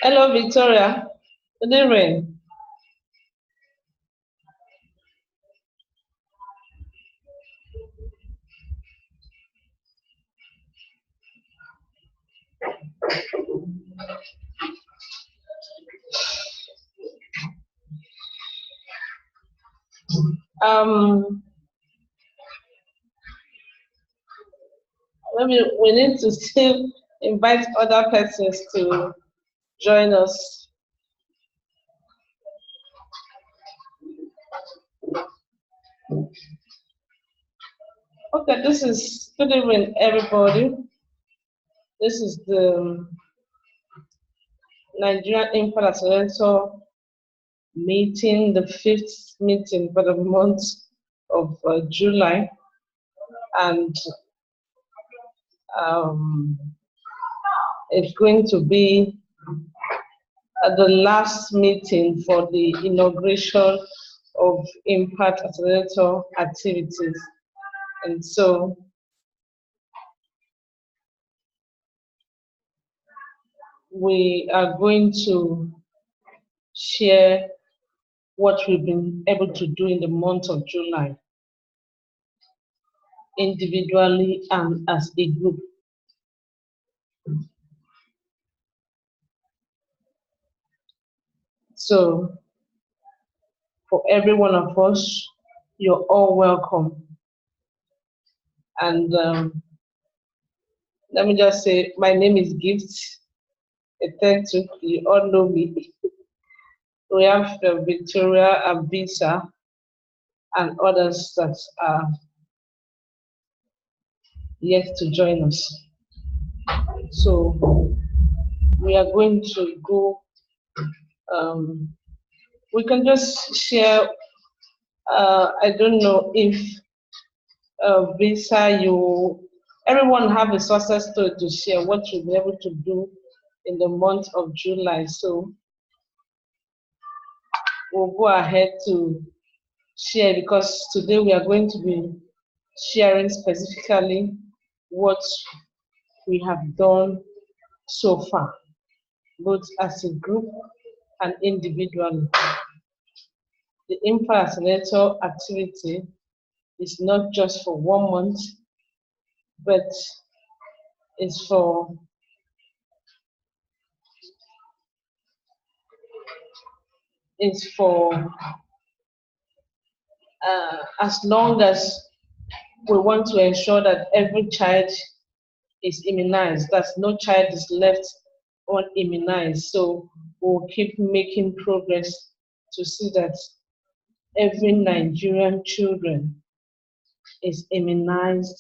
Hello, Victoria. Good evening. Um, Maybe we need to still invite other persons to join us. Okay, this is good evening, everybody. This is the Nigerian Impact Accelerator meeting, the fifth meeting for the month of July, and um, it's going to be the last meeting for the inauguration of Impact Accelerator activities. And so we are going to share what we've been able to do in the month of July, individually and as a group. So for every one of us, you're all welcome. And let me just say, my name is Gift. You all know me. We have Victoria and Bisa and others that are yet to join us. So we are going to go, we can just share, I don't know if Bisa, everyone have a success story to share what you'll be able to do in the month of July. So we'll go ahead to share, because today we are going to be sharing specifically what we have done so far, both as a group and individually. The Impact Accelerator activity is not just for 1 month, but it's for as long as we want to ensure that every child is immunized, that no child is left unimmunized. So we'll keep making progress to see that every Nigerian children is immunized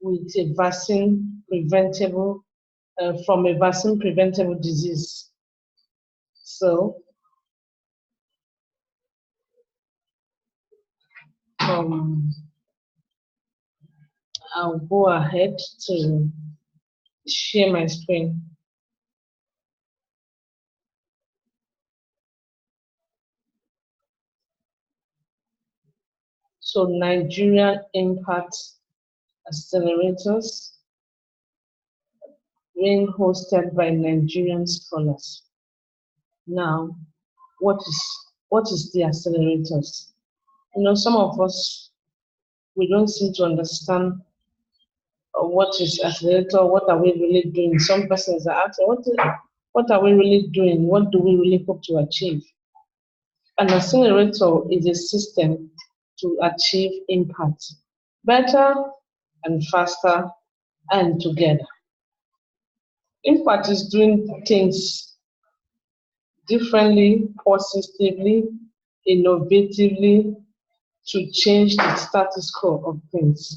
with a vaccine preventable from a vaccine preventable disease. So I'll go ahead to share my screen. So Nigerian Impact Accelerators being hosted by Nigerian scholars. Now, what is the accelerators? You know, some of us, we don't seem to understand what is accelerator, what are we really doing? Some persons are asking, what are we really doing? What do we really hope to achieve? An accelerator is a system to achieve impact better and faster and together. Impact is doing things differently, positively, innovatively to change the status quo of things.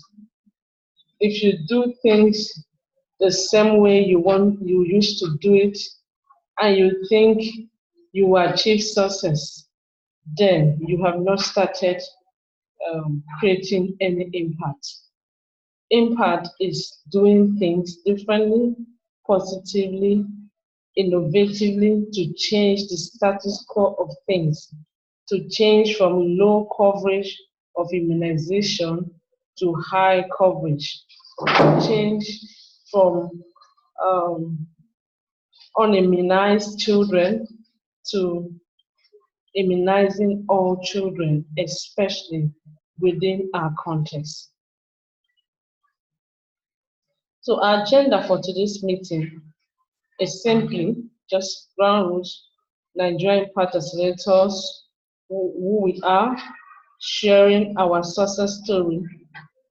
If you do things the same way you used to do it, and you think you will achieve success, then you have not started creating any impact. Impact is doing things differently, positively, innovatively to change the status quo of things, to change from low coverage of immunization to high coverage, to change from unimmunized children to immunizing all children, especially within our context. So our agenda for today's meeting is simply just ground rules, Nigerian Impact Accelerators, who we are, sharing our success story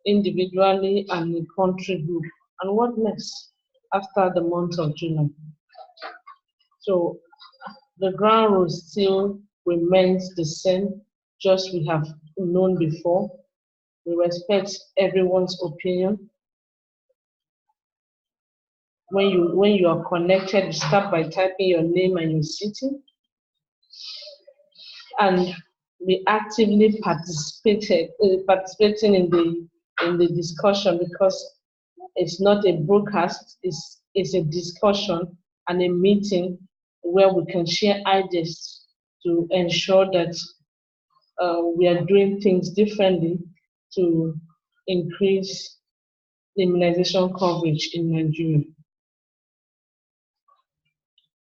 individually and in country group, and what next after the month of July. So the ground rules still remains the same, just we have known before. We respect everyone's opinion. When you are connected, you start by typing your name and your city, and we actively participating in the discussion, because it's not a broadcast, it's a discussion and a meeting where we can share ideas to ensure that we are doing things differently to increase the immunization coverage in Nigeria.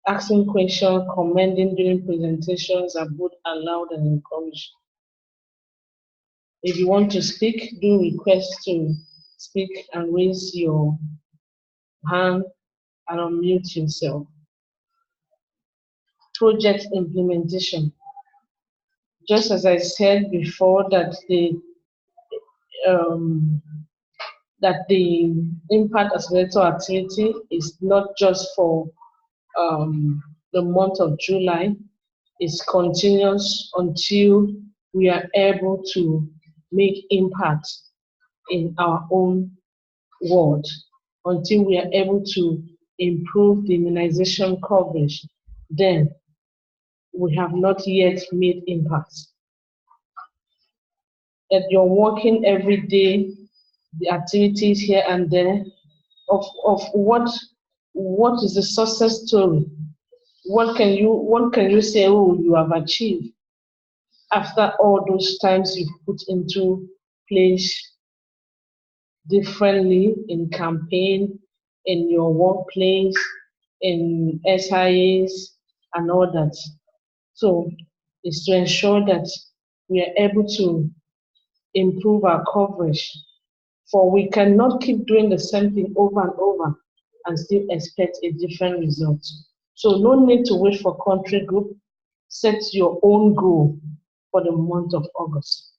Asking questions, commenting during presentations are both allowed and encouraged. If you want to speak, do request to speak and raise your hand and unmute yourself. Project implementation. Just as I said before, that the impact accelerator activity is not just for the month of July, it's continuous until we are able to make impact in our own world, until we are able to improve the immunization coverage. Then we have not yet made impact. That you're working every day, the activities here and there of what is the success story? What can you say, oh, you have achieved after all those times you've put into place differently in campaign, in your workplace, in SIAs and all that. So it's to ensure that we are able to improve our coverage, for we cannot keep doing the same thing over and over and still expect a different result. So no need to wait for country group. Set your own goal for the month of August.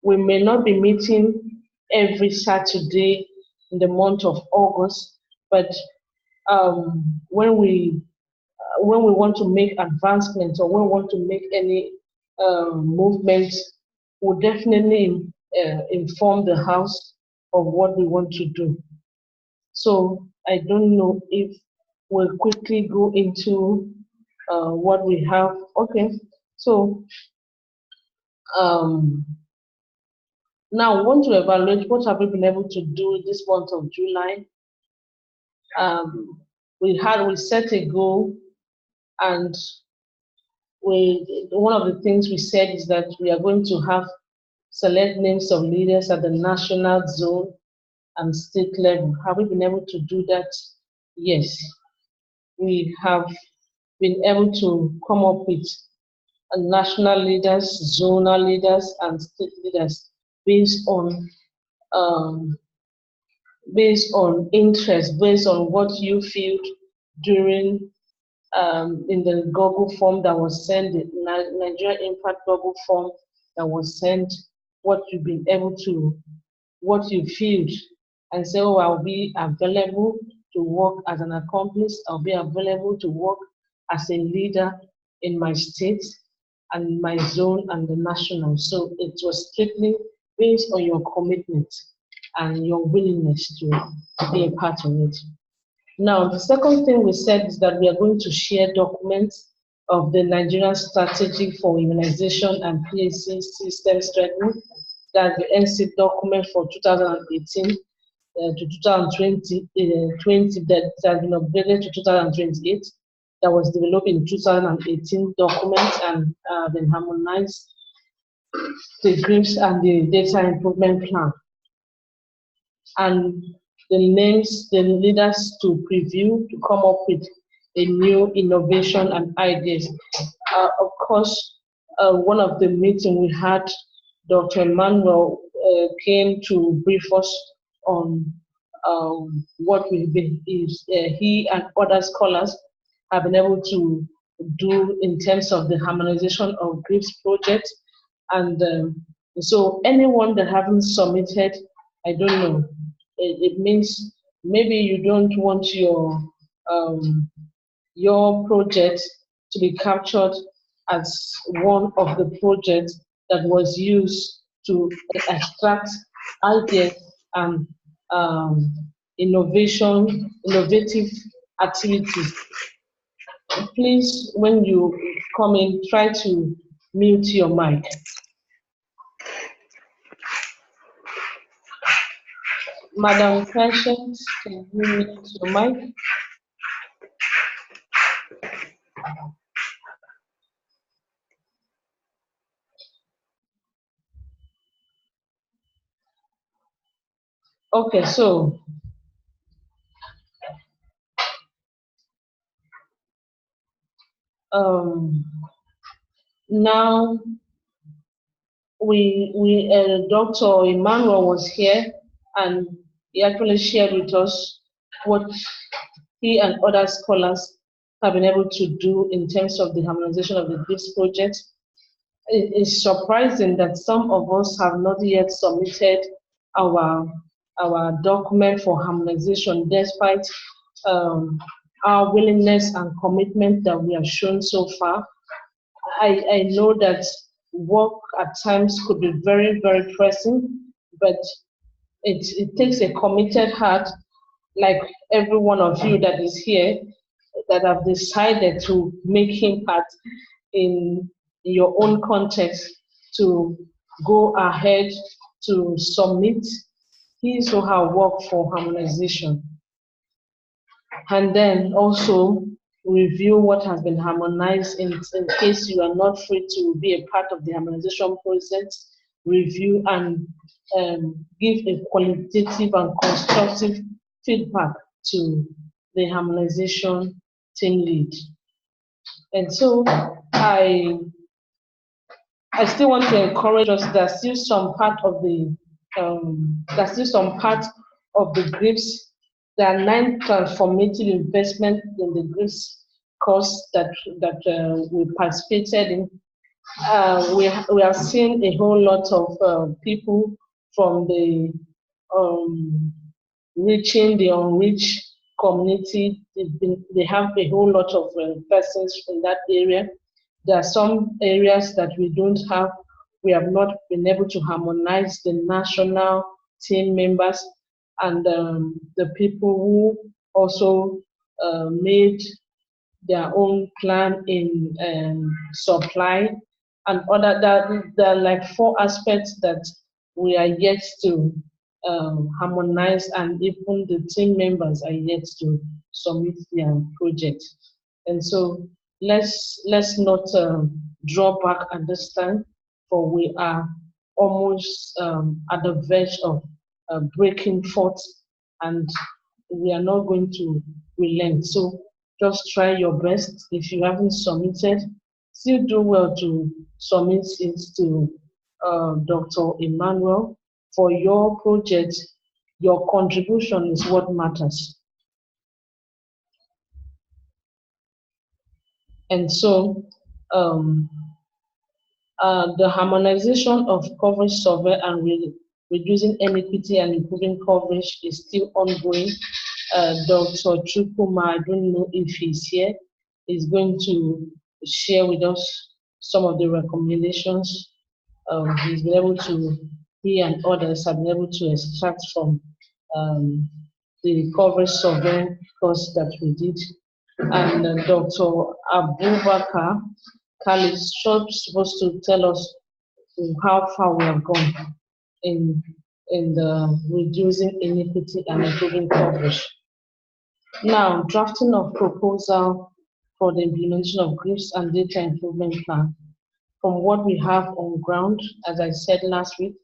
We may not be meeting every Saturday in the month of August, but when we want to make advancements, or when we want to make any movement, we'll definitely inform the House of what we want to do. So I don't know if we'll quickly go into what we have. Okay, so now we want to evaluate what have we been able to do this month of July. We set a goal, and one of the things we said is that we are going to have select names of leaders at the national, zone, and state level. Have we been able to do that? Yes. We have been able to come up with national leaders, zonal leaders, and state leaders based on interest, based on what you feel during in the Google form that was sent, the Nigeria Impact Google form that was sent, what you've been able to, what you feel, and say, oh, I'll be available to work as an accomplice, I'll be available to work as a leader in my state and my zone and the national. So it was strictly based on your commitment and your willingness to be a part of it. Now, the second thing we said is that we are going to share documents of the Nigerian Strategy for Immunization and PAC System Strengthening. That's the NC document for 2018 to 2020, that has been upgraded to 2028. That was developed in 2018 document and then harmonized the GRIPS and the data improvement plan. And the names, the leaders to preview, to come up with a new innovation and ideas. Of course, one of the meetings we had, Dr. Emmanuel came to brief us on what we've been, he and other scholars have been able to do in terms of the harmonization of GRIPS project. And so anyone that haven't submitted, I don't know, it means maybe you don't want your project to be captured as one of the projects that was used to extract ideas and innovative activities. Please, when you come in, try to mute your mic. Madam Patience, can you mute your mic? Okay, so now Dr. Emmanuel was here and he actually shared with us what he and other scholars have been able to do in terms of the harmonization of the GRIPS project. It is surprising that some of us have not yet submitted our document for harmonization, despite our willingness and commitment that we have shown so far. I know that work at times could be very, very pressing, but it takes a committed heart, like every one of you that is here, that have decided to make impact in your own context, to go ahead to submit his or her work for harmonization. And then also review what has been harmonized in case you are not free to be a part of the harmonization process. Review and give a qualitative and constructive feedback to the harmonization team lead. And so I still want to encourage us. There's still some part of the GRIPS. There are 9 transformative investments in the GRIPS course that we participated in. We have seen a whole lot of people from the reaching the unreached community. They have a whole lot of persons in that area. There are some areas that we don't have. We have not been able to harmonize the national team members and the people who also made their own plan in supply and other. There are like 4 aspects that we are yet to harmonize, and even the team members are yet to submit their project. And so let's not draw back at this time, for we are almost at the verge of breaking forth, and we are not going to relent. So just try your best. If you haven't submitted, still do well to submit it to Dr. Emmanuel. For your project, your contribution is what matters. And so the harmonization of coverage survey and reducing inequity and improving coverage is still ongoing. Dr. Chukuma, I don't know if he's here, is going to share with us some of the recommendations he's been able to, he and others have been able to extract from the coverage survey course that we did. And Dr. Abubakar Khalid is supposed to tell us how far we have gone in the reducing inequity and improving coverage. Now, drafting of proposal for the implementation of GRIPS and data improvement plan. From what we have on ground, as I said last week,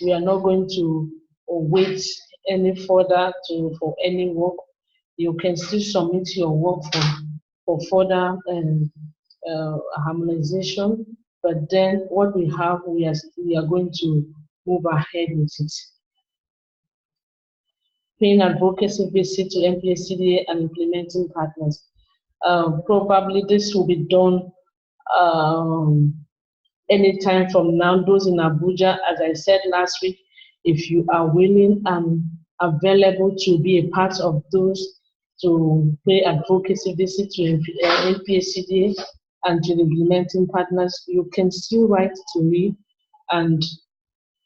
we are not going to wait any further for any work, you can still submit your work for further harmonization. But then what we have, we are going to move ahead with it. Paying advocacy visit to MPSCDA and implementing partners. Probably this will be done anytime from now. Those in Abuja, as I said last week, if you are willing and available to be a part of those to pay advocacy visit to MPSCDA and to the implementing partners, you can still write to me and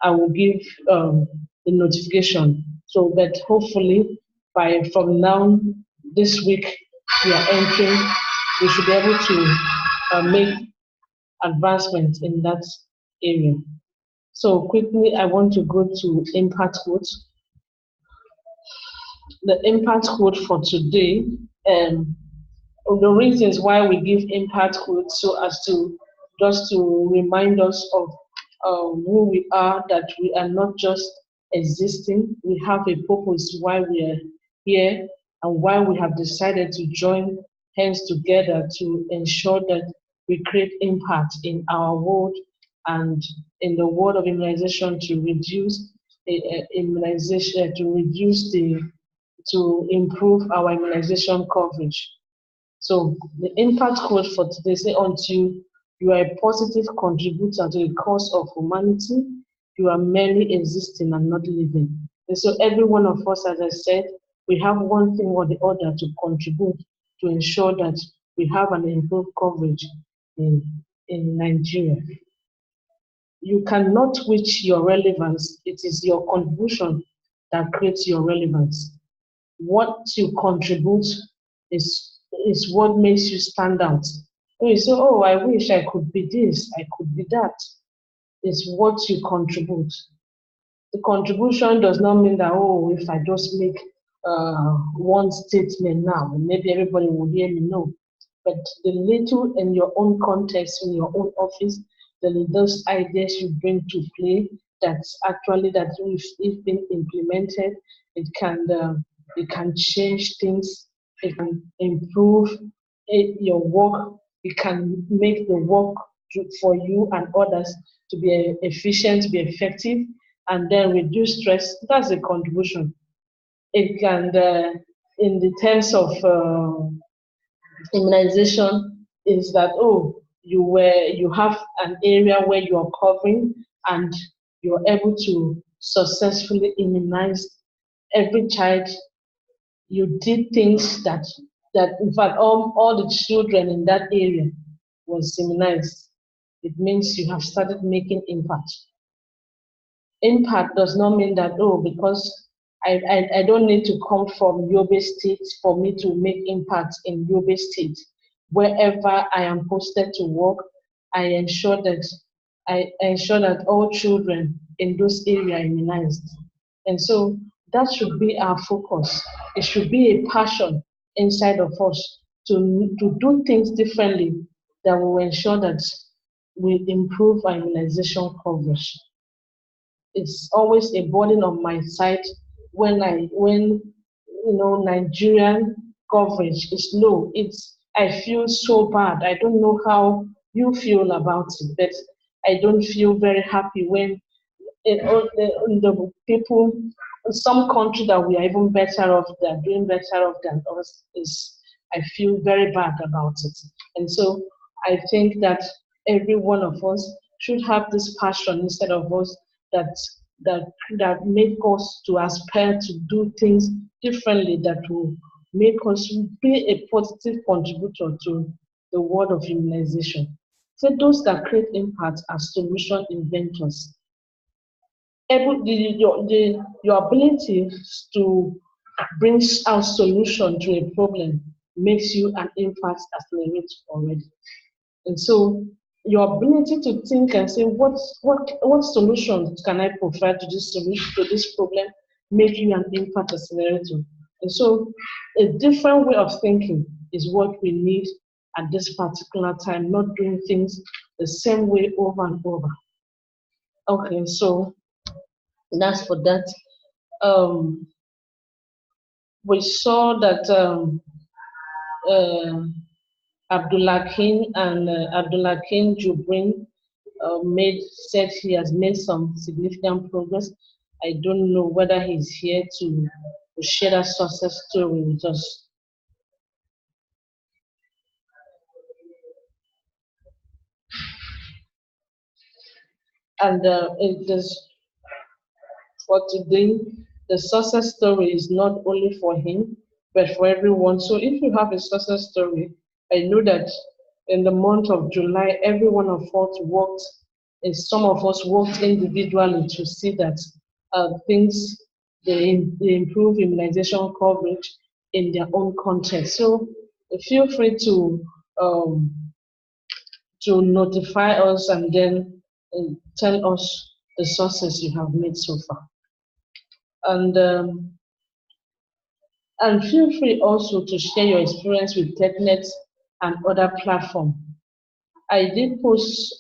I will give the notification. So that hopefully from now, this week, we are entering, we should be able to make advancement in that area. So quickly, I want to go to impact quotes. The impact quote for today, the reasons why we give impact quotes so as to just to remind us of who we are, that we are not just existing, we have a purpose why we are here and why we have decided to join hands together to ensure that we create impact in our world and in the world of immunization to reduce immunization, to improve our immunization coverage. So the impact quote for today say, until you are a positive contributor to the cause of humanity, you are merely existing and not living. And so every one of us, as I said, we have one thing or the other to contribute to ensure that we have an improved coverage in Nigeria. You cannot reach your relevance. It is your contribution that creates your relevance. What you contribute is what makes you stand out. When you say, oh, I wish I could be this, I could be that, it's what you contribute. The contribution does not mean that, oh, if I just make one statement now, maybe everybody will hear me. No. But the little in your own context, in your own office, those ideas you bring to play, that's actually that if been implemented, it can change things, it can improve your work, it can make the work for you and others to be efficient, to be effective, and then reduce stress. That's a contribution. It can, in the terms of immunization, is that, oh, you have an area where you are covering and you're able to successfully immunize every child. You did things that in fact all the children in that area was immunized. It means you have started making impact. Impact does not mean that, oh, because I don't need to come from Yobe State for me to make impact in Yobe State. Wherever I am posted to work, I ensure that all children in those areas are immunized. And so that should be our focus. It should be a passion inside of us to do things differently that will ensure that we improve our immunization coverage. It's always a burden on my side when Nigerian coverage is low. I feel so bad. I don't know how you feel about it, but I don't feel very happy when the people, some country that we are even better off, that are doing better off than us, I feel very bad about it. And so I think that every one of us should have this passion instead of us that make us to aspire to do things differently, that will make us be a positive contributor to the world of immunization. So those that create impact are solution inventors. Your ability to bring out solution to a problem makes you an impact accelerator already. And so your ability to think and say, what solutions can I provide to this problem, make you an impact accelerator. And so a different way of thinking is what we need at this particular time, not doing things the same way over and over. Okay, so that's for that. um, we saw that uh, Abdullakin and Abdullakin Jubrin made said he has made some significant progress. I don't know whether he's here to share that success story with us. And it is for today, the success story is not only for him, but for everyone. So if you have a success story, I know that in the month of July, every one of us worked, and some of us worked individually to see that things, they improve immunization coverage in their own context. So feel free um, to notify us and then tell us the success you have made so far. And and feel free also to share your experience with TechNet and other platforms. I did post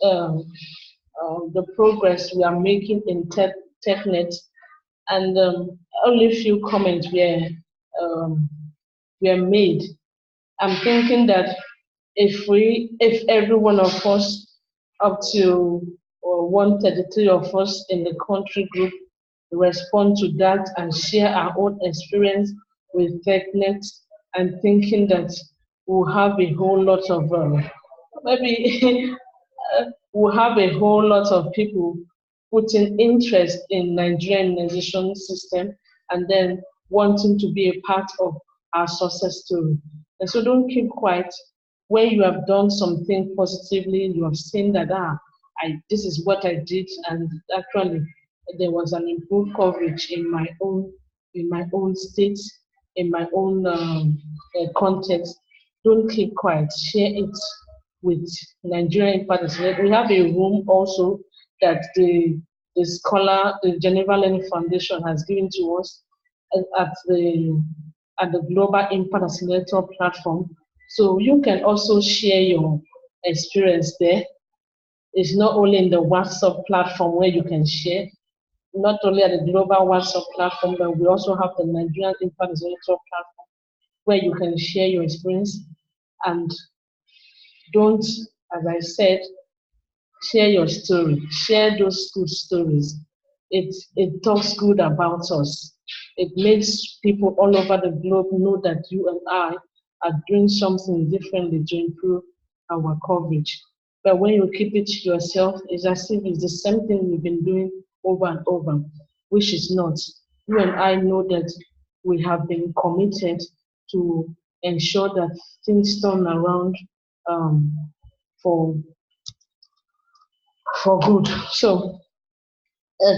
the progress we are making in TechNet, and only a few comments um, were made. I'm thinking that if every one of us, up to 133 of us in the country group, respond to that and share our own experience with TechNet, and thinking that we'll have a whole lot of maybe we'll have a whole lot of people putting interest in Nigerian immunization system and then wanting to be a part of our success story. And so don't keep quiet. When you have done something positively, you have seen that this is what I did, and actually there was an improved coverage in my own state, in my own context. Don't keep quiet. Share it with Nigerian partners. We have a room also that the Geneva Learning Foundation has given to us at the Global Impact Accelerator platform. So you can also share your experience there. It's not only in the WhatsApp platform where you can share, not only at the global WhatsApp platform, but we also have the Nigerian Impact Accelerator platform where you can share your experience. And don't, as I said, share your story. Share those good stories. It talks good about us. It makes people all over the globe know that you and I are doing something differently to improve our coverage. But when you keep it to yourself, it's as if it's the same thing we've been doing over and over, which is not. You and I know that we have been committed to ensure that things turn around um, for good. So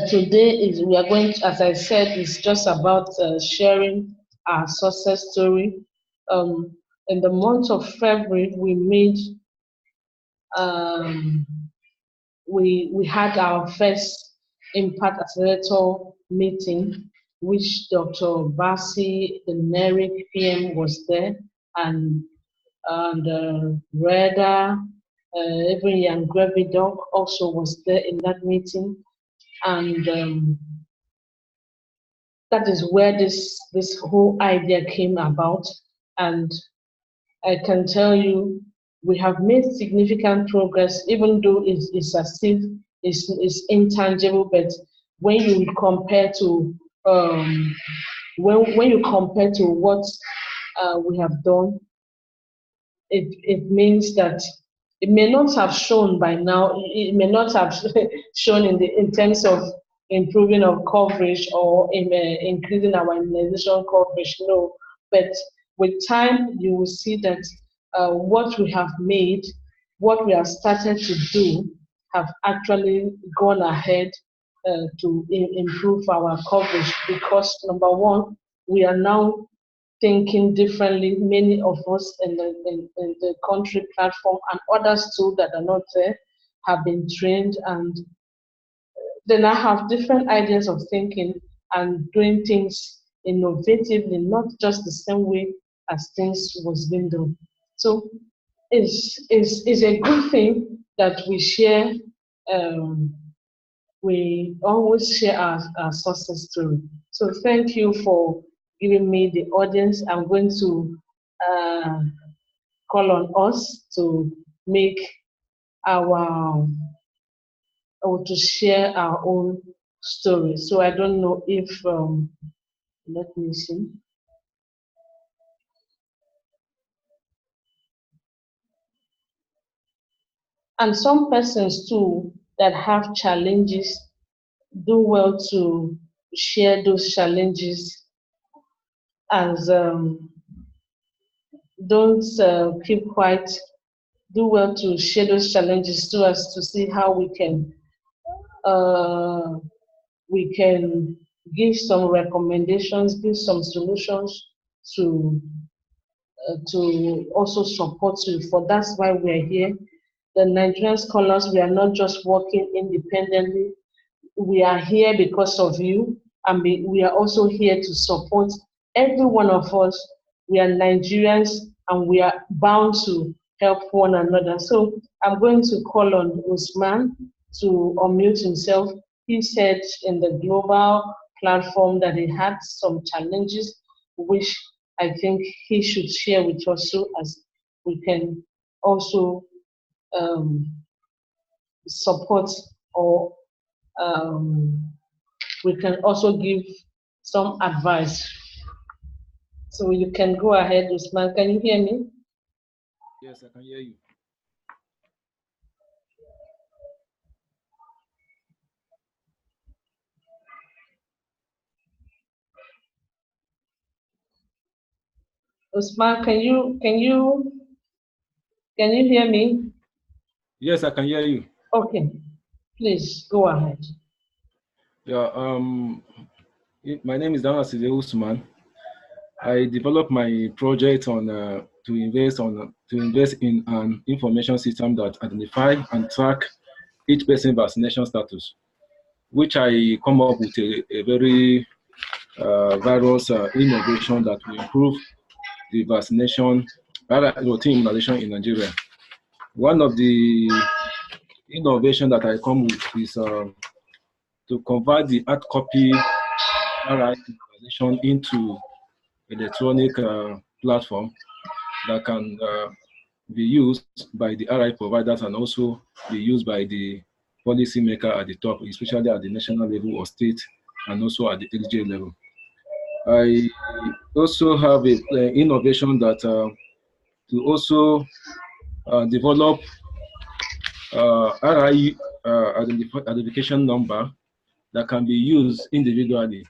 today is we are going to, as I said, it's just about sharing our success story. Um, in the month of February, um, we had our first Impact Accelerator meeting, which Dr. Basi, the NERIC PM, was there, and Reda, even Young Gravy Dog also was there in that meeting. And that is where this whole idea came about. And I can tell you, we have made significant progress, even though it's as if it's intangible. But when you compare to when you compare to what we have done, it means that it may not have shown by now, it may not have shown in terms of improving of coverage or increasing our immunization coverage, no. But with time, you will see that what we have made, what we have started to do, have actually gone ahead to improve our coverage because number one, we are now thinking differently. Many of us in the country platform and others too that are not there have been trained, and then I have different ideas of thinking and doing things innovatively, not just the same way as things was being done. So it's a good thing that we share um, we always share our success story. So thank you for giving me the audience. I'm going to uh, call on us to make our or to share our own story. So I don't know if let me see. And some persons too that have challenges do well to share those challenges as don't keep quiet. Do well to share those challenges to us to see how uh, we can give some recommendations, give some solutions to also support you. For that's why we're here. The Nigerian scholars, we are not just working independently. We are here because of you, and we are also here to support every one of us. We are Nigerians, and we are bound to help one another. So I'm going to call on Usman to unmute himself. He said in the global platform that he had some challenges, which I think he should share with us so as we can also um, support or um, we can also give some advice. So you can go ahead, Usman. Can you hear me? Yes, I can hear you. Usman, can you hear me? Yes, I can hear you. Okay, please go ahead. Yeah. My name is Dana Side Usman. I developed my project on to invest in an information system that identify and track each person vaccination status, which I come up with a very various innovation that will improve the vaccination routine immunization in Nigeria. One of the innovation that I come with is to convert the hard copy RI immunization into electronic platform that can be used by the RI providers and also be used by the policymaker at the top, especially at the national level or state, and also at the LGA level. I also have a innovation that to also develop RI identification number that can be used individually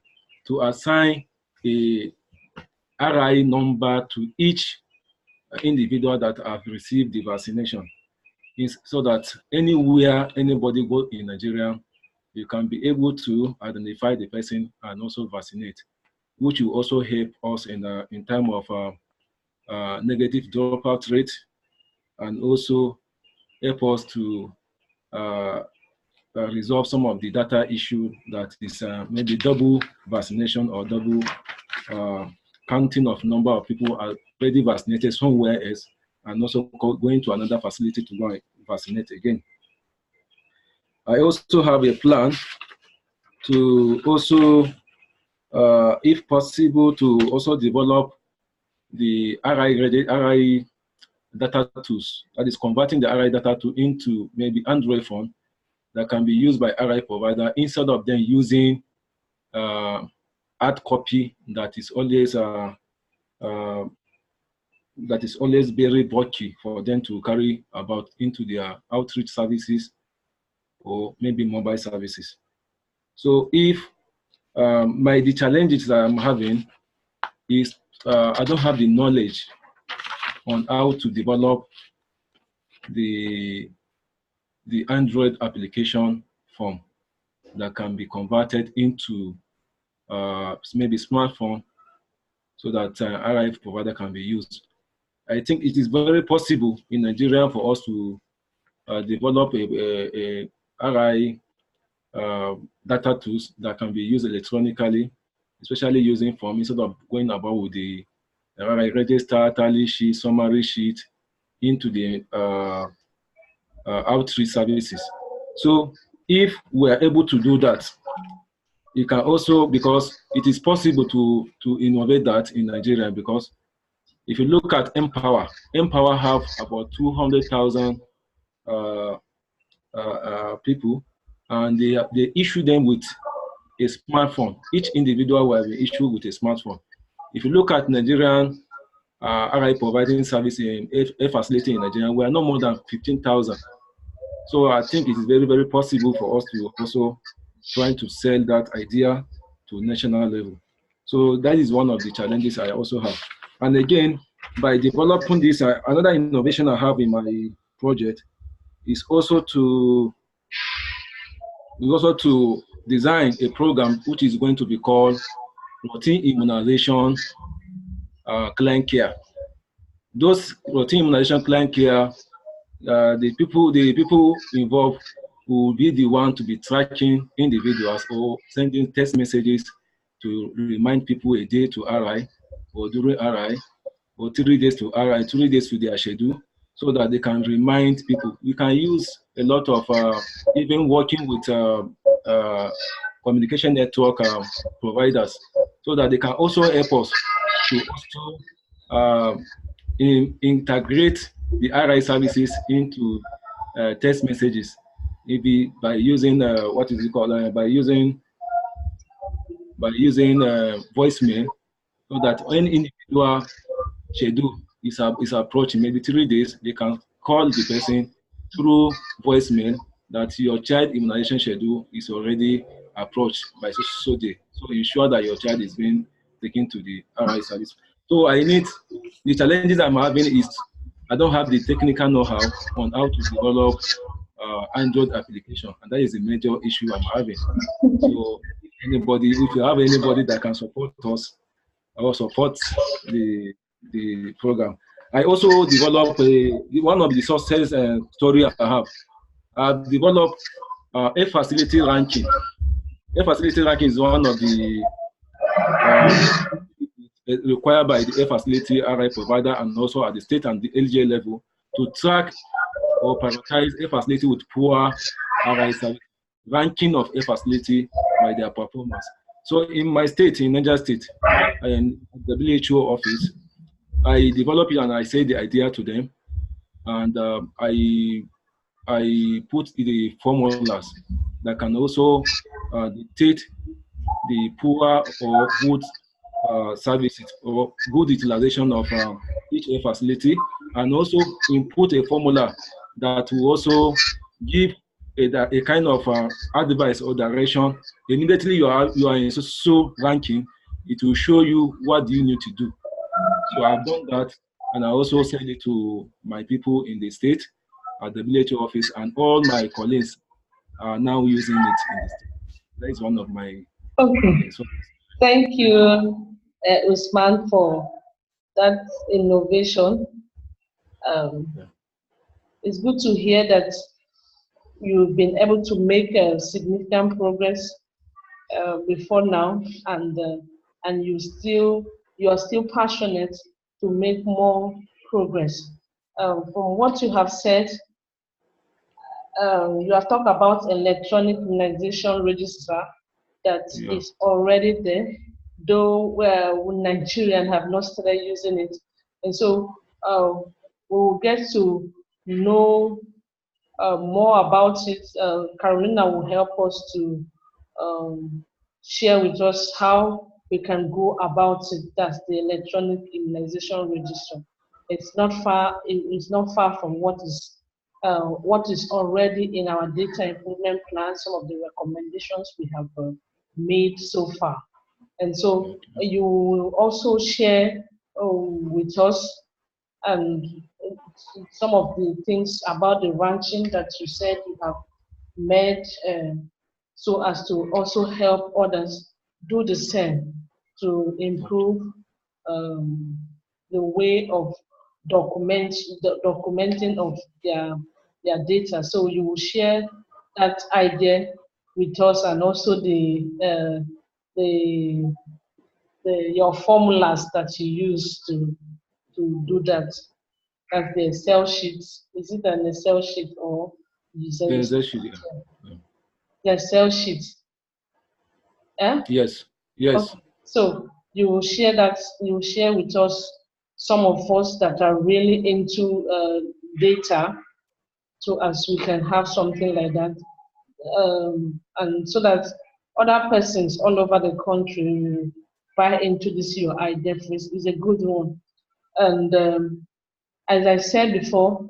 to assign a RI number to each individual that have received the vaccination, is so that anywhere anybody go in Nigeria, you can be able to identify the person and also vaccinate, which will also help us in time of negative dropout rate, and also help us to uh, resolve some of the data issue that is maybe double vaccination or double uh, counting of number of people already vaccinated somewhere else and also going to another facility to go and vaccinate again. I also have a plan to also, if possible, to also develop the RI data tools, that is converting the RI data to into maybe Android phone that can be used by RI provider instead of them using hard copy uh, that is always very bulky for them to carry about into their outreach services or maybe mobile services. So if the challenges that I'm having is I don't have the knowledge on how to develop the Android application form that can be converted into maybe smartphone so that RIF provider can be used. I think it is very possible in Nigeria for us to develop a RI data tools that can be used electronically, especially using form instead of going about with the register, tally sheet, summary sheet into the outreach services. So if we are able to do that, it can also, because it is possible to innovate that in Nigeria, because if you look at Empower have about 200,000 people, and they issue them with a smartphone. Each individual will be issued with a smartphone. If you look at Nigerian RI providing service in a facility in Nigeria, we are no more than 15,000. So I think it is very, very possible for us to also try to sell that idea to national level. So that is one of the challenges I also have. And again, by developing this, another innovation I have in my project is also to design a program which is going to be called routine immunization client care. Those routine immunization client care, the people involved will be the one to be tracking individuals or sending text messages to remind people a day to RI or during RI or 3 days to RI, 3 days to their schedule, so that they can remind people. We can use a lot of even working with communication network providers, so that they can also help us to also integrate the RI services into text messages, maybe by using what is it called? By using voicemail, so that any individual schedule is approaching maybe 3 days, they can call the person through voicemail that your child immunization schedule is already approached by so day. So ensure that your child is being taken to the RI service. So the challenges I'm having is I don't have the technical know-how on how to develop Android application, and that is a major issue I'm having. So if you have anybody that can support us or support the program. I also develop one of the success story I have. I've developed a facility ranking. A facility ranking is one of the required by the air facility RI provider and also at the state and the LGA level to track or prioritize a facility with poor RI service, ranking of a facility by their performance. So in my state, in Niger State, and the WHO office, I develop it and I say the idea to them, and I put the formulas that can also dictate the poor or good services or good utilization of each facility, and also input a formula that will also give a kind of advice or direction. Immediately you are in so ranking, it will show you what do you need to do. So I've done that, and I also send it to my people in the state at the WHO office, and all my colleagues are now using it in the state. That is one of my Okay. Thank you, Usman, for that innovation. Yeah. It's good to hear that you've been able to make significant progress before now, and you are still passionate to make more progress. From what you have said, you have talked about electronic immunization register that Yeah. is already there, though Nigerians have not started using it. And so we will get to know more about it. Carolina will help us to share with us how we can go about it. That's the electronic immunization register. It's not far from what is already in our data improvement plan. Some of the recommendations we have made so far. And so you will also share with us and some of the things about the ranching that you said you have made so as to also help others do the same to improve the way of documenting of their data. So you will share that idea with us, and also the your formulas that you use to do that. That's the Excel sheet. Is it an Excel sheet or you say Yeah, it's that should, yeah. Yeah. the Excel sheet. Eh? Yes. Yes. Okay. So you will share that. You will share with us some of us that are really into data, so as we can have something like that, and so that other persons all over the country will buy into this your idea. Is a good one. And as I said before,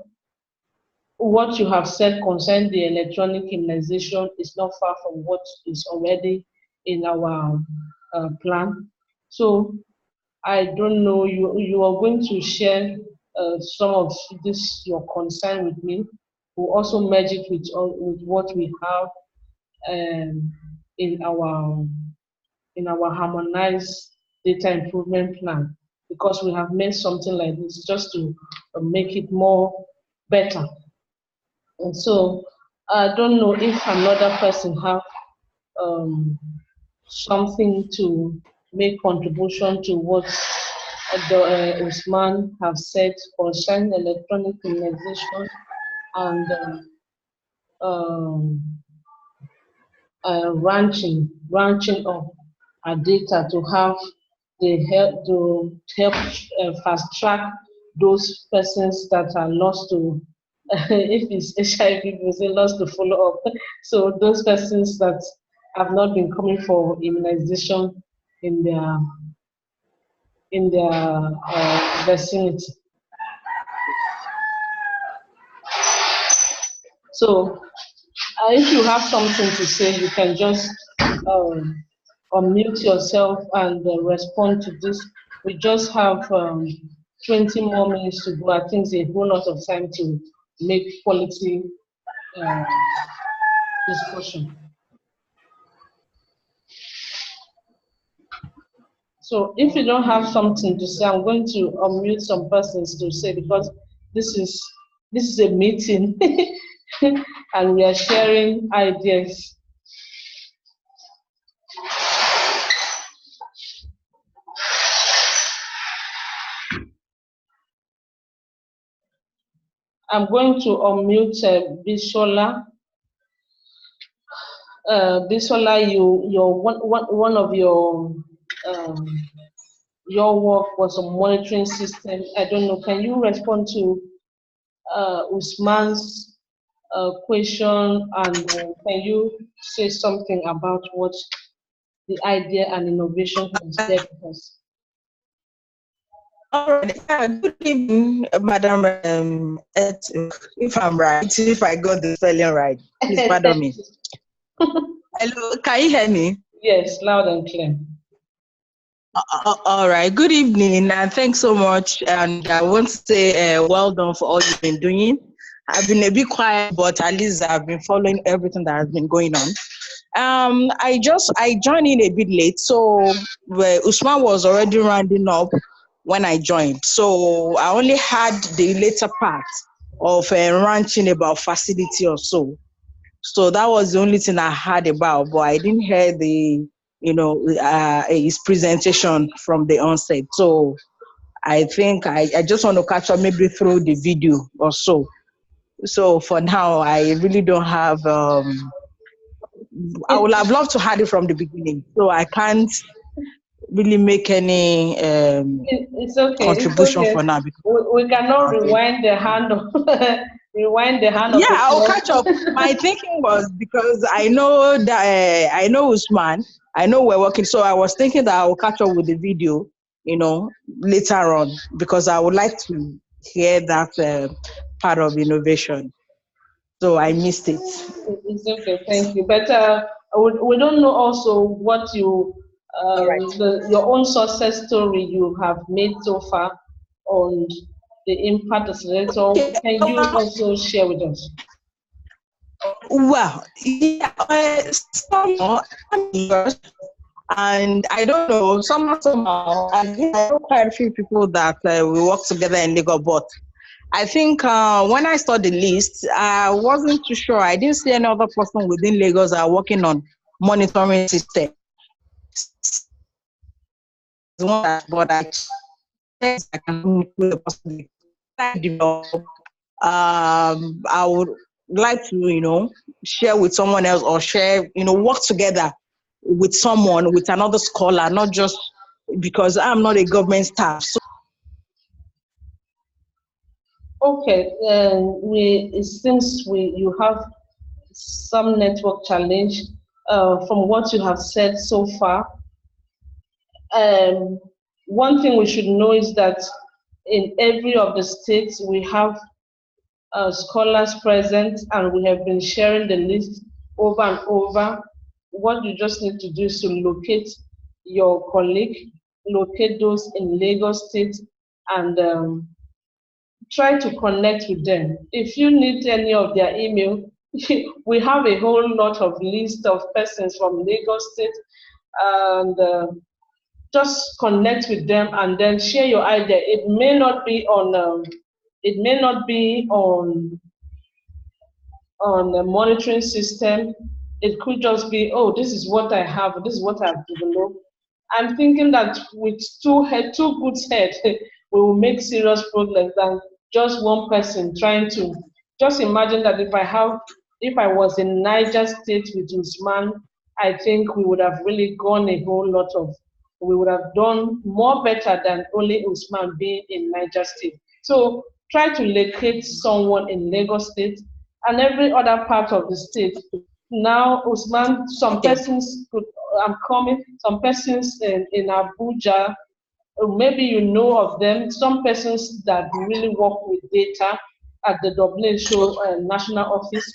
what you have said concerning the electronic immunization is not far from what is already in our plan. So I don't know, you are going to share some of this, your concern with me. We'll also merge it with what we have um, in our in our harmonized data improvement plan, because we have made something like this just to make it more better. And so I don't know if another person have something to make contribution to what Usman have said concerning electronic immunization and um, branching of our data to have the help to help fast track those persons that are lost to if it's HIV, we say lost to follow up. So those persons that have not been coming for immunization in their vicinity. So if you have something to say, you can just unmute yourself and respond to this. We just have 20 more minutes to go. I think it's a whole lot of time to make quality discussion. So if you don't have something to say, I'm going to unmute some persons to say, because this is a meeting and we are sharing ideas. I'm going to unmute Bishola. Bisola, one of your work was a monitoring system. I don't know. Can you respond to Usman's question, and can you say something about what the idea and innovation has there for us? All right. Yeah, good evening, Madam. If I'm right, if I got the spelling right, please pardon me. Hello, can you hear me? Yes, loud and clear. All right. Good evening, and thanks so much. And I want to say well done for all you've been doing. I've been a bit quiet, but at least I've been following everything that has been going on. I joined in a bit late, so Usman was already rounding up when I joined. So I only had the later part of ranching about facility or so. So that was the only thing I heard about, but I didn't hear his presentation from the onset. So I think I just want to catch up maybe through the video or so. So for now, I really don't have, I would have loved to have it from the beginning. So I can't really make any it's okay. contribution It's okay. for now. We cannot rewind the hand of rewind the hand of Yeah, the I'll clock. catch up. My thinking was because I know that I know Usman, I know we're working, so I was thinking that I will catch up with the video, later on, because I would like to hear that part of innovation. So I missed it. It's okay, thank you. But we don't know also what All right. your own success story you have made so far on the impact accelerator. Okay. Can you also share with us? Well, yeah, somehow, and I don't know, somehow, I know quite a few people that we work together in Lagos, but I think when I saw the list, I wasn't too sure. I didn't see any other person within Lagos that are working on monitoring system. But I checked, I can the possibility. I would like to, share with someone else, or share, work together with someone, with another scholar, not just because I'm not a government staff. So Okay, it seems you have some network challenge from what you have said so far. One thing we should know is that in every of the states we have scholars present, and we have been sharing the list over and over. What you just need to do is to locate your colleague, locate those in Lagos State, and try to connect with them. If you need any of their email, we have a whole lot of list of persons from Lagos State, and just connect with them and then share your idea. It may not be on the monitoring system. It could just be, oh, this is what I have, this is what I've developed. I'm thinking that with two good heads, we will make serious progress than just one person trying to. Just imagine that if I was in Niger State with Usman, I think we would have really gone we would have done more better than only Usman being in Niger State. So try to locate someone in Lagos State and every other part of the state. Now, Usman, some okay. persons some persons in Abuja, maybe you know of them, some persons that really work with data at the WHO national office,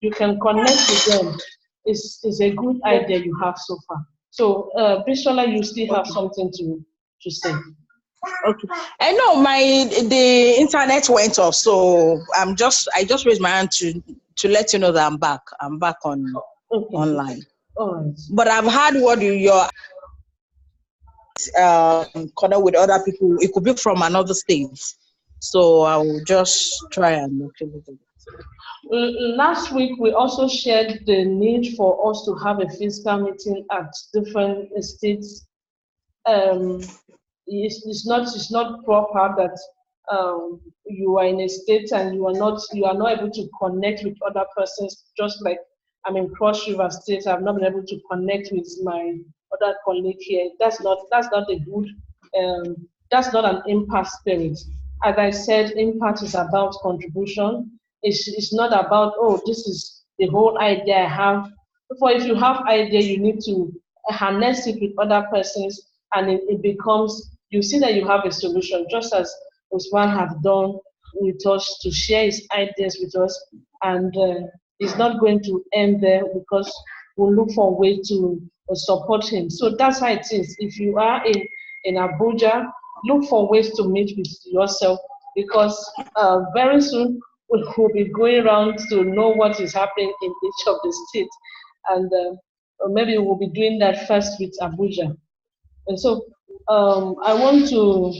you can connect with them. It's a good idea you have so far. So, Bishola, you still have something to say. Okay. I know the internet went off, so I just raised my hand to let you know that I'm back. I'm back on online. All right. But I've heard what your connect with other people. It could be from another state, so I will just try and actually do it. Last week, we also shared the need for us to have a physical meeting at different states. It's not proper that you are in a state and you are not able to connect with other persons. Just like I'm in Cross River State, I've not been able to connect with my other colleague here. That's not a good. That's not an impact spirit. As I said, impact is about contribution. It's not about, oh, this is the whole idea I have. For if you have idea, you need to harness it with other persons, and it becomes, you see that you have a solution, just as Usman have done with us to share his ideas with us, and it's not going to end there because we'll look for a way to support him. So that's how it is. If you are in Abuja, look for ways to meet with yourself, because very soon we'll be going around to know what is happening in each of the states, and maybe we'll be doing that first with Abuja. And so I want to,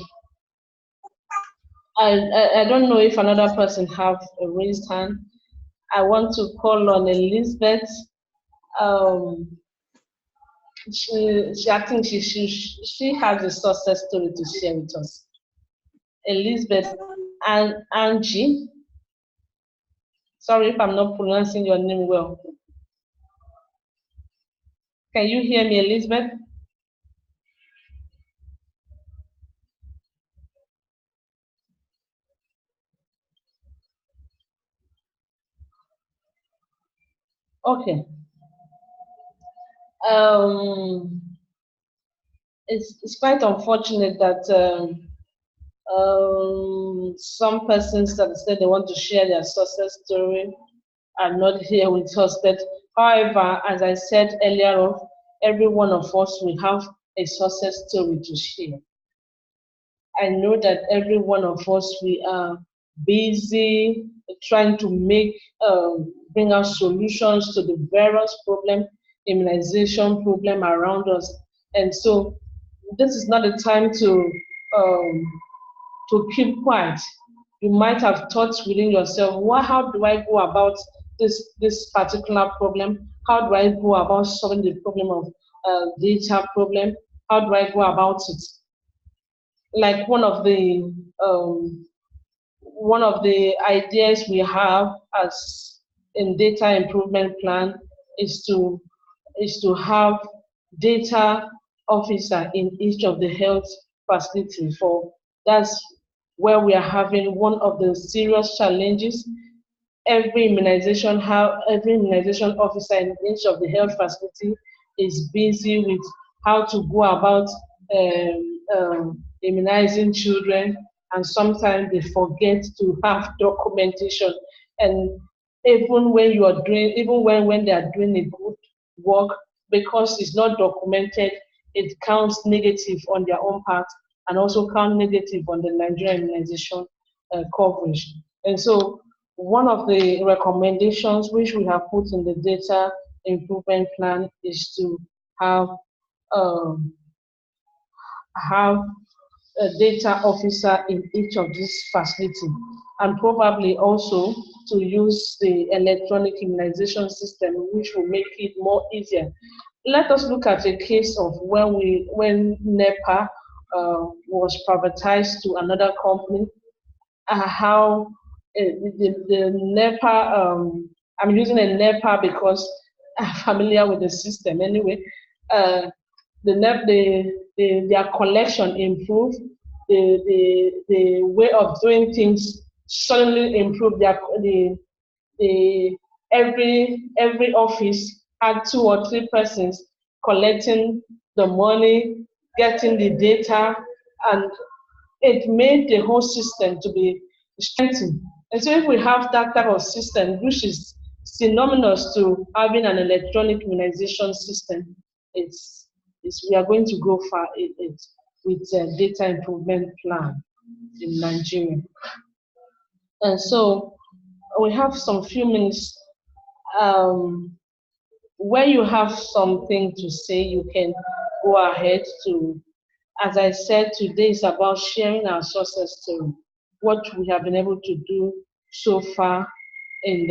I don't know if another person have a raised hand. I want to call on Elizabeth. I think she has a success story to share with us. Elizabeth and Angie. Sorry if I'm not pronouncing your name well. Can you hear me, Elizabeth? Okay. It's quite unfortunate that some persons that said they want to share their success story are not here with us. But however, as I said earlier on, every one of us will have a success story to share. I know that every one of us, we are busy trying to bring out solutions to the various immunization problem around us. And so this is not the time to keep quiet. You might have thought within yourself, how do I go about this particular problem? How do I go about solving the problem of data problem? How do I go about it? Like one of the ideas we have as in data improvement plan is to have data officer in each of the health facilities. For that's where we are having one of the serious challenges. Every immunization officer in each of the health facility is busy with how to go about immunizing children, and sometimes they forget to have documentation. And even when when they are doing a good work, because it's not documented, it counts negative on their own part, and also count negative on the Nigerian immunization coverage. And so one of the recommendations which we have put in the data improvement plan is to have um, have a data officer in each of these facilities, and probably also to use the electronic immunization system, which will make it more easier. Let us look at a case of when NEPA was privatized to another company, how the NEPA, I'm using a NEPA because I'm familiar with the system anyway. Their collection improved, the way of doing things suddenly improved. Every office had 2 or 3 persons collecting the money, getting the data, and it made the whole system to be strengthened. And so if we have that type of system, which is synonymous to having an electronic immunization system, we are going to go far with a data improvement plan in Nigeria. And so we have some few minutes. Where you have something to say, you can go ahead to. As I said, today is about sharing our success story, what we have been able to do so far in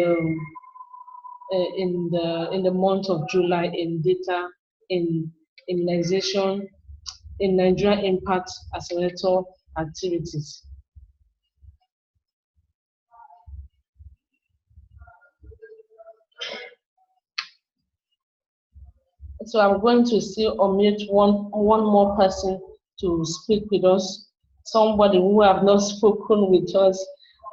the month of July in data, in immunization, in Nigeria Impact Accelerator activities. So I'm going to still unmute one more person to speak with us, somebody who have not spoken with us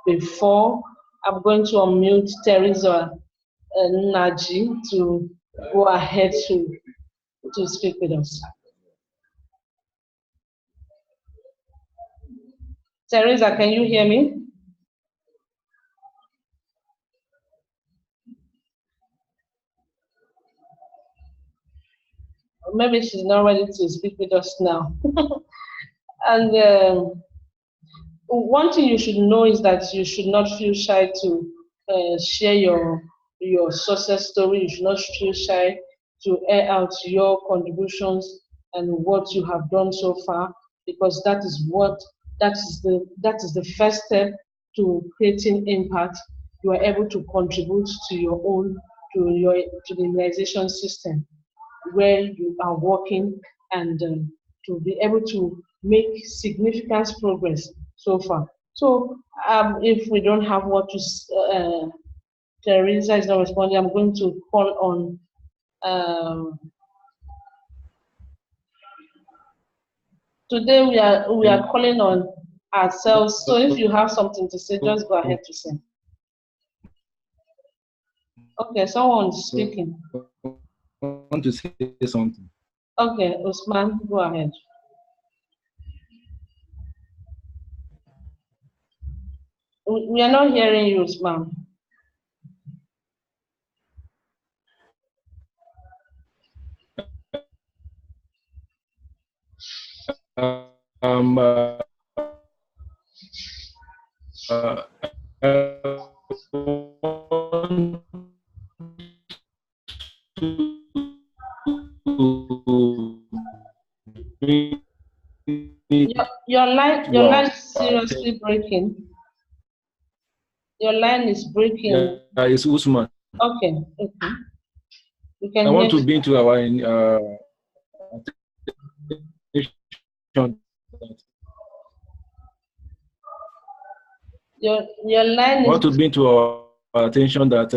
before. I'm going to unmute Teresa Naji to go ahead to speak with us. Teresa, can you hear me? Maybe she's not ready to speak with us now. And one thing you should know is that you should not feel shy to share your success story. You should not feel shy to air out your contributions and what you have done so far, because that is the first step to creating impact. You are able to contribute to the immunization system where you are working, and to be able to make significant progress so far. So if we don't have what to, Teresa is not responding, I'm going to call on, today we are calling on ourselves. So if you have something to say, just go ahead to say. Okay, someone's speaking. I want to say something. Okay, Usman, go ahead. We are not hearing you, Usman. Your line is seriously breaking. Your line is breaking. Yeah, it's Usman. Okay. You can I want to be into our your line is. I want to be into our our attention that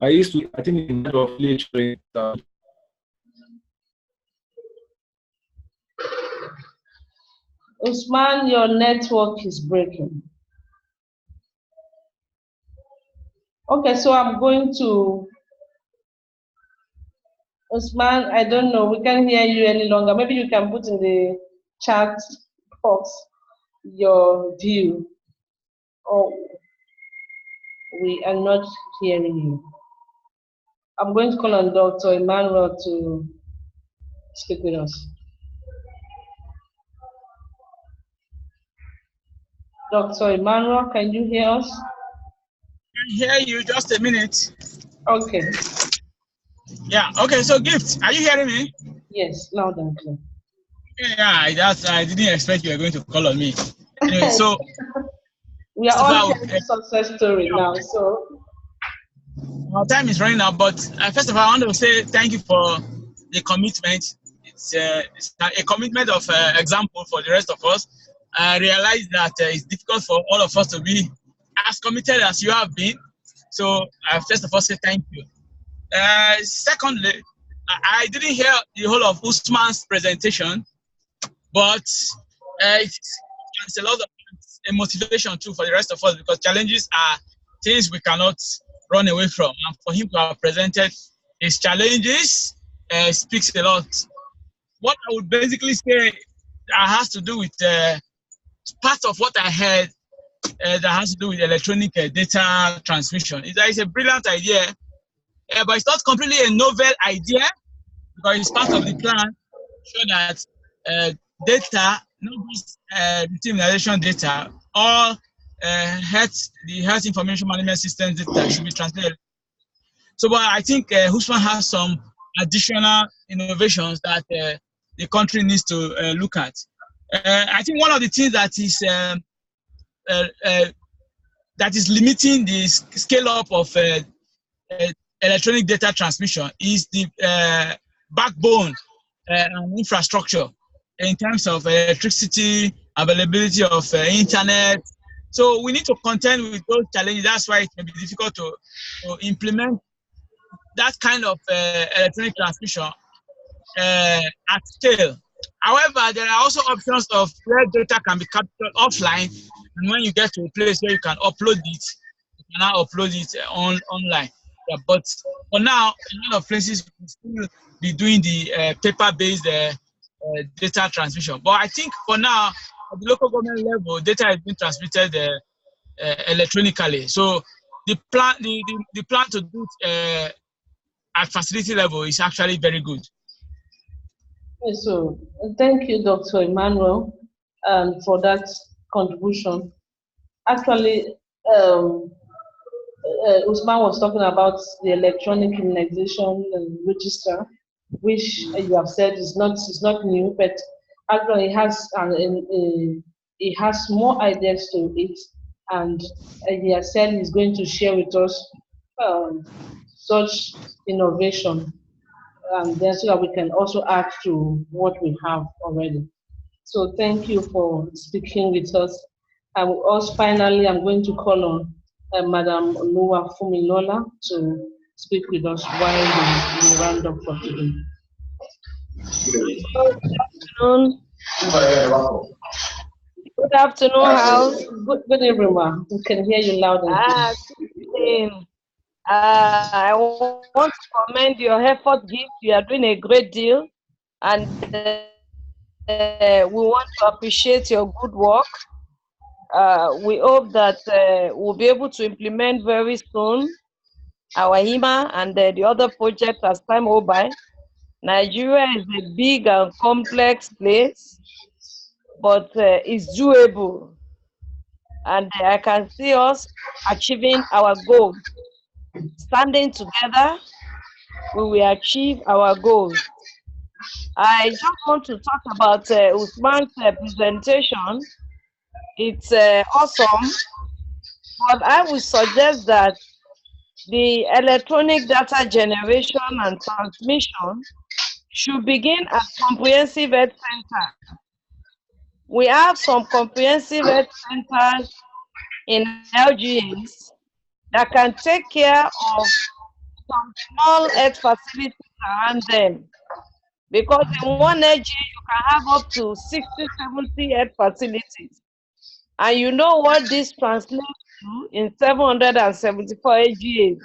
I think in the of literature, Usman, your network is breaking. Okay, so I'm going to, Usman, I don't know, we can't hear you any longer. Maybe you can put in the chat box your view. Oh, we are not hearing you. I'm going to call on Dr. Emmanuel to speak with us. Dr. Emmanuel, can you hear us? I hear you, just a minute. Okay. Yeah, okay, so Gift, are you hearing me? Yes, loud and clear. Yeah, I didn't expect you were going to call on me. Anyway, so we are all sharing success story now, so our time is running out, but first of all, I want to say thank you for the commitment. It's a commitment of example for the rest of us. I realize that it's difficult for all of us to be as committed as you have been. So first of all, say thank you. Secondly, I didn't hear the whole of Usman's presentation, but it's a lot of a motivation too for the rest of us, because challenges are things we cannot run away from. And for him to have presented his challenges speaks a lot. What I would basically say that has to do with part of what I heard that has to do with electronic data transmission. It's a brilliant idea, but it's not completely a novel idea, because it's part of the plan to show that data, not just immunization data, all the health information management system data should be transmitted. So, but I think Usman has some additional innovations that the country needs to look at. I think one of the things that is limiting the scale up of electronic data transmission is the backbone and infrastructure in terms of electricity, availability of internet. So we need to contend with those challenges. That's why it may be difficult to implement that kind of electronic transmission at scale. However, there are also options of where data can be captured offline, and when you get to a place where you can upload it, you can now upload it online. Yeah, but for now, a lot of places will still be doing the paper-based data transmission. But I think for now, at the local government level, data is being transmitted electronically. So the plan to do it at facility level is actually very good. So thank you, Dr. Emmanuel, for that contribution. Actually, Usman was talking about the electronic immunization register, which you have said is not new, but actually it has more ideas to it, and he has said he's going to share with us such innovation, and then so that we can also add to what we have already. So thank you for speaking with us. And also, finally, I'm going to call on Madam Lua Fumilola to speak with us while we round up for today. Good afternoon, House. Good evening, ma'am. We can hear you loud and clear. I want to commend your effort, Gift. You are doing a great deal, and we want to appreciate your good work. We hope that we'll be able to implement very soon our HIMA and the other projects as time goes by. Nigeria is a big and complex place, but it's doable. And I can see us achieving our goals. Standing together, we will achieve our goals. I just want to talk about Usman's presentation. It's awesome, but I would suggest that the electronic data generation and transmission should begin at comprehensive health center. We have some comprehensive health centers in LGAs, that can take care of some small health facilities around them. Because in one AG, you can have up to 60, 70 health facilities. And you know what this translates to in 774 AGAs,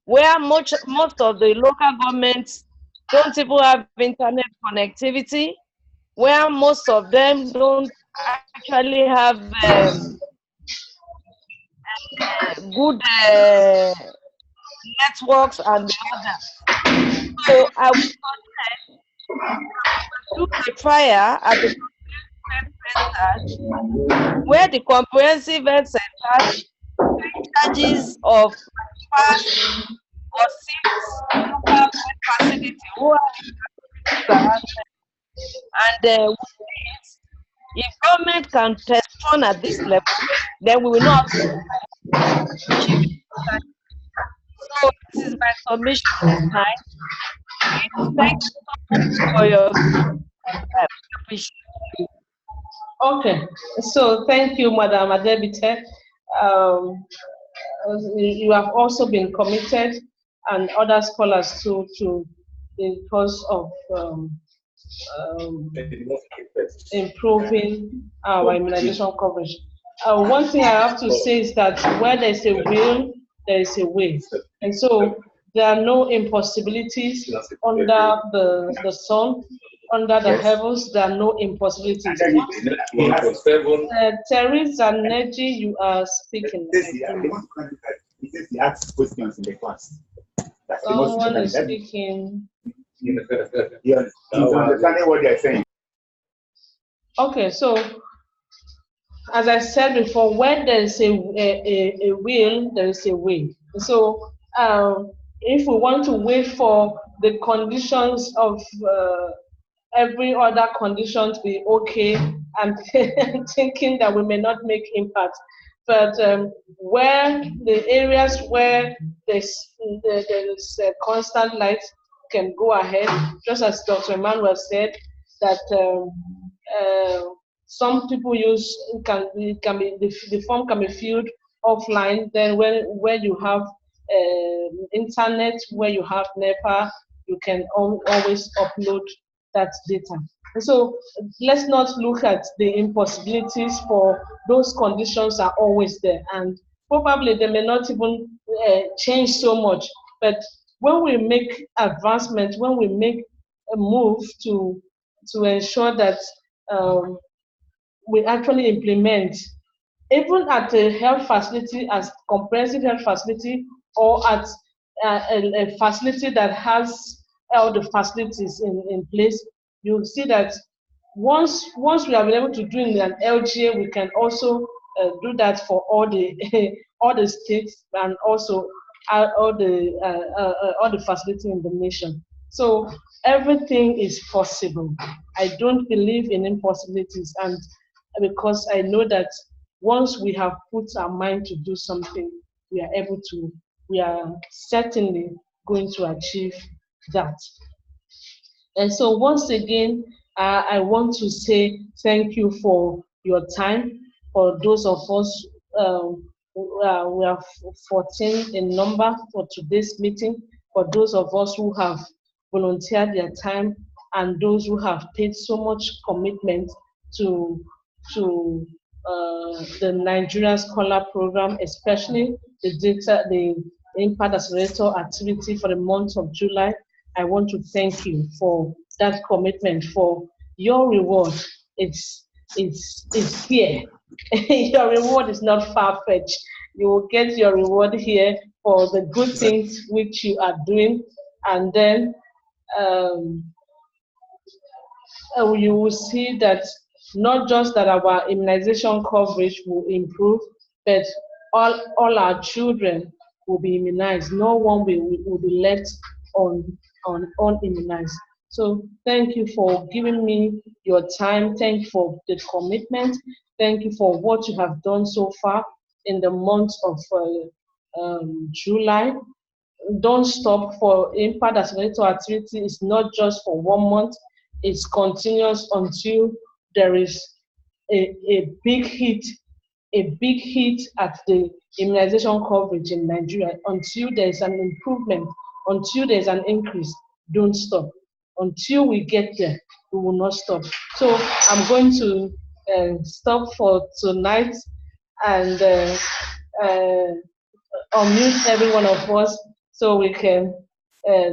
where most of the local governments don't even have internet connectivity, where most of them don't actually have good networks and the others. So I would do a trial at the comprehensive health centers, where the comprehensive health centers charges of fast or six local health facility who are around them. And with this, if government can respond at this level, then we will not achieve it. So this is my submission this time. Thank you for your appreciation. Okay, so thank you, Madam Adebite. Um, you have also been committed, and other scholars too, to the cause of um, improving our immunization coverage. One thing I have to say is that where there's a will, there is a way. And so there are no impossibilities under the sun, under the heavens, there are no impossibilities. Teresa Neji, you are speaking. He asks questions in the class. Someone is speaking. He's understanding what they're saying. Okay, so as I said before, when there is a will, there is a way. So if we want to wait for the conditions of every other condition to be okay, and thinking that we may not make impact. But where the areas where there's constant light can go ahead, just as Dr. Emmanuel said, that some people use the form can be filled offline. Then when you have internet, where you have NEPA, you can always upload that data. And so let's not look at the impossibilities, for those conditions are always there, and probably they may not even change so much. But when we make advancement, when we make a move to ensure that we actually implement, even at a health facility, as comprehensive health facility, or at a facility that has all the facilities in place, you'll see that once we have been able to do in an LGA, we can also do that for all the all the states, and also all the facilities in the nation. So everything is possible. I don't believe in impossibilities, and because I know that once we have put our mind to do something, we are certainly going to achieve that. And so once again, I want to say thank you for your time. For those of us, we are 14 in number for today's meeting. For those of us who have volunteered their time, and those who have paid so much commitment to the Nigeria Scholar Program, especially the Impact Accelerator activity for the month of July. I want to thank you for that commitment. For your reward, it's here. Your reward is not far-fetched. You will get your reward here for the good things which you are doing, and then you will see that not just that our immunization coverage will improve, but all our children will be immunized. No one will be left unimmunized. So thank you for giving me your time. Thank you for the commitment. Thank you for what you have done so far in the month of July. Don't stop. For Impact Accelerator activity, it's not just for 1 month. It's continuous until there is a big hit a big hit at the immunization coverage in Nigeria. Until there's an improvement, until there's an increase, don't stop. Until we get there, we will not stop. So I'm going to stop for tonight and unmute every one of us so we can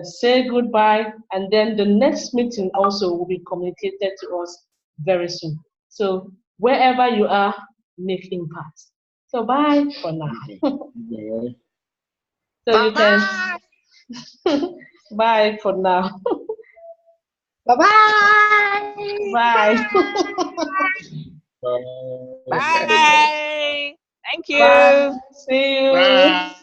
say goodbye, and then the next meeting also will be communicated to us very soon. So wherever you are, make impact. So bye for now. So you can bye for now. Bye-bye. Bye. Bye. Thank you. Bye. See you. Bye.